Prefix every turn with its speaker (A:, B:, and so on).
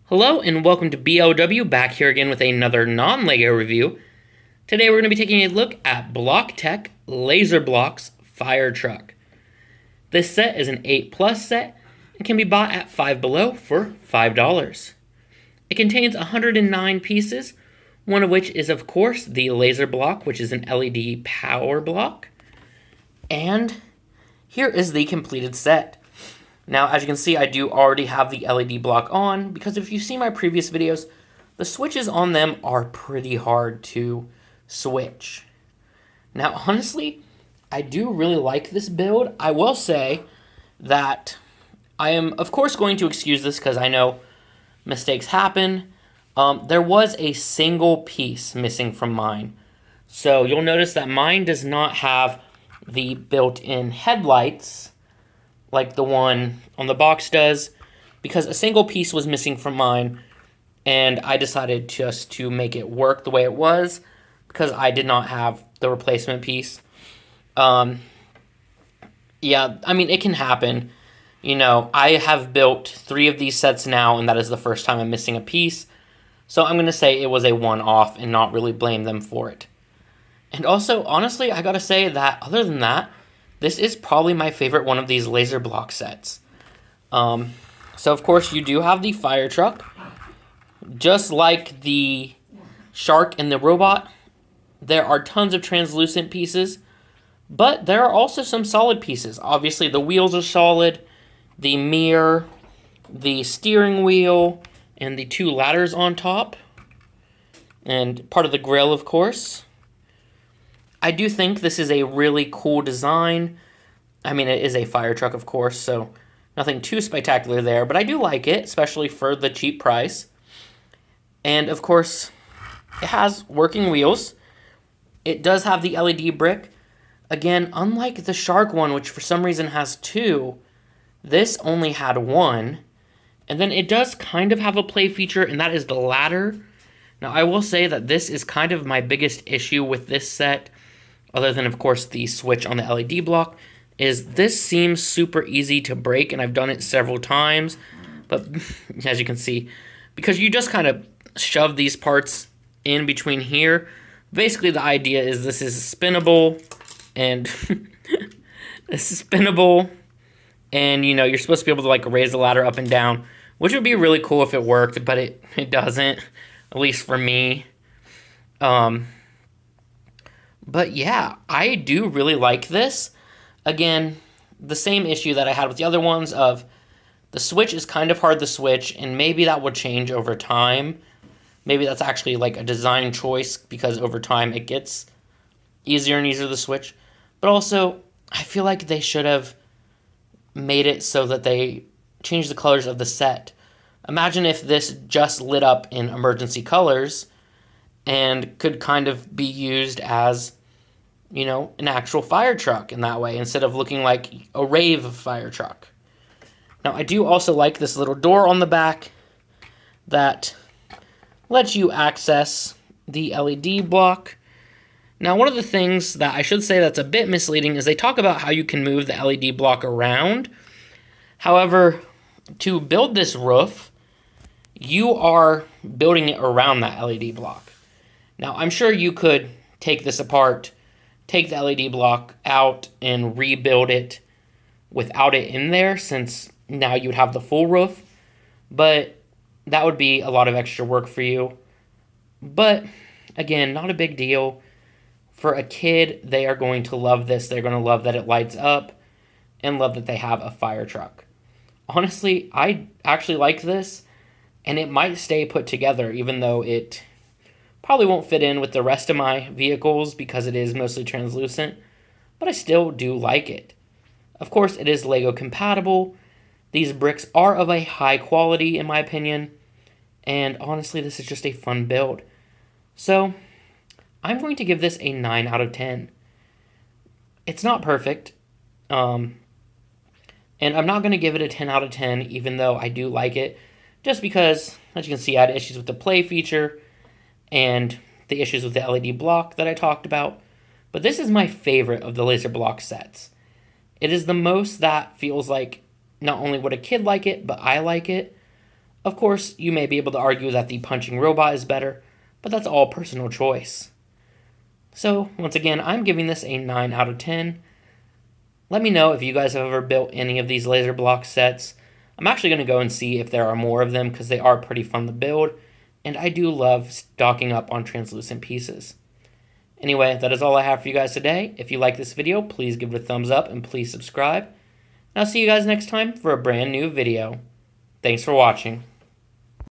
A: Hello and welcome to BLW, back here again with another non-LEGO review. Today we're going to be taking a look at Block Tech Lazer Blocks Fire Truck. This set is an 8+ set and can be bought at Five Below for $5. It contains 109 pieces, one of which is of course the Lazer block, which is an LED power block. And here is the completed set. Now, as you can see, I do already have the LED block on, because if you see my previous videos, the switches on them are pretty hard to switch. Now, honestly, I do really like this build. I will say that I am, of course, going to excuse this because I know mistakes happen. There was a single piece missing from mine. So you'll notice that mine does not have the built-in headlights like the one on the box does, because a single piece was missing from mine, and I decided just to make it work the way it was, because I did not have the replacement piece. Yeah, I mean, it can happen. You know, I have built 3 of these sets now, and that is the first time I'm missing a piece, so I'm going to say it was a one-off and not really blame them for it. And also, honestly, I gotta say that other than that, this is probably my favorite one of these Lazer block sets. So, of course, you do have the fire truck. Just like the shark and the robot, there are tons of translucent pieces, but there are also some solid pieces. Obviously, the wheels are solid, the mirror, the steering wheel, and the 2 ladders on top, and part of the grill, of course. I do think this is a really cool design. I mean, it is a fire truck, of course, so nothing too spectacular there, but I do like it, especially for the cheap price. And, of course, it has working wheels. It does have the LED brick. Again, unlike the shark one, which for some reason has 2, this only had 1. And then it does kind of have a play feature, and that is the ladder. Now, I will say that this is kind of my biggest issue with this set, other than, of course, the switch on the LED block, is this seems super easy to break, and I've done it several times. But as you can see, because you just kind of shove these parts in between here, basically the idea is this is spinnable, and this is spinnable, and, you know, you're supposed to be able to, like, raise the ladder up and down, which would be really cool if it worked, but it doesn't, at least for me. But yeah, I do really like this. Again, the same issue that I had with the other ones of the switch is kind of hard to switch, and maybe that would change over time. Maybe that's actually like a design choice, because over time it gets easier and easier to switch. But also, I feel like they should have made it so that they changed the colors of the set. Imagine if this just lit up in emergency colors and could kind of be used as, you know, an actual fire truck in that way, instead of looking like a rave fire truck. Now, I do also like this little door on the back that lets you access the LED block. Now, one of the things that I should say that's a bit misleading is they talk about how you can move the LED block around. However, to build this roof, you are building it around that LED block. Now, I'm sure you could take this apart, take the LED block out, and rebuild it without it in there, since now you would have the full roof, but that would be a lot of extra work for you. But again, not a big deal. For a kid, they are going to love this. They're going to love that it lights up and love that they have a fire truck. Honestly, I actually like this, and it might stay put together, even though it probably won't fit in with the rest of my vehicles because it is mostly translucent, but I still do like it. Of course, it is LEGO compatible. These bricks are of a high quality, in my opinion, and honestly, this is just a fun build. So, I'm going to give this a 9 out of 10. It's not perfect, and I'm not going to give it a 10 out of 10, even though I do like it, just because, as you can see, I had issues with the play feature and the issues with the LED block that I talked about. But this is my favorite of the Lazer block sets. It is the most that feels like not only would a kid like it, but I like it. Of course, you may be able to argue that the punching robot is better, but that's all personal choice. So, once again, I'm giving this a 9 out of 10. Let me know if you guys have ever built any of these laser block sets. I'm actually going to go and see if there are more of them because they are pretty fun to build, and I do love stocking up on translucent pieces. Anyway, that is all I have for you guys today. If you like this video, please give it a thumbs up and please subscribe. And I'll see you guys next time for a brand new video. Thanks for watching.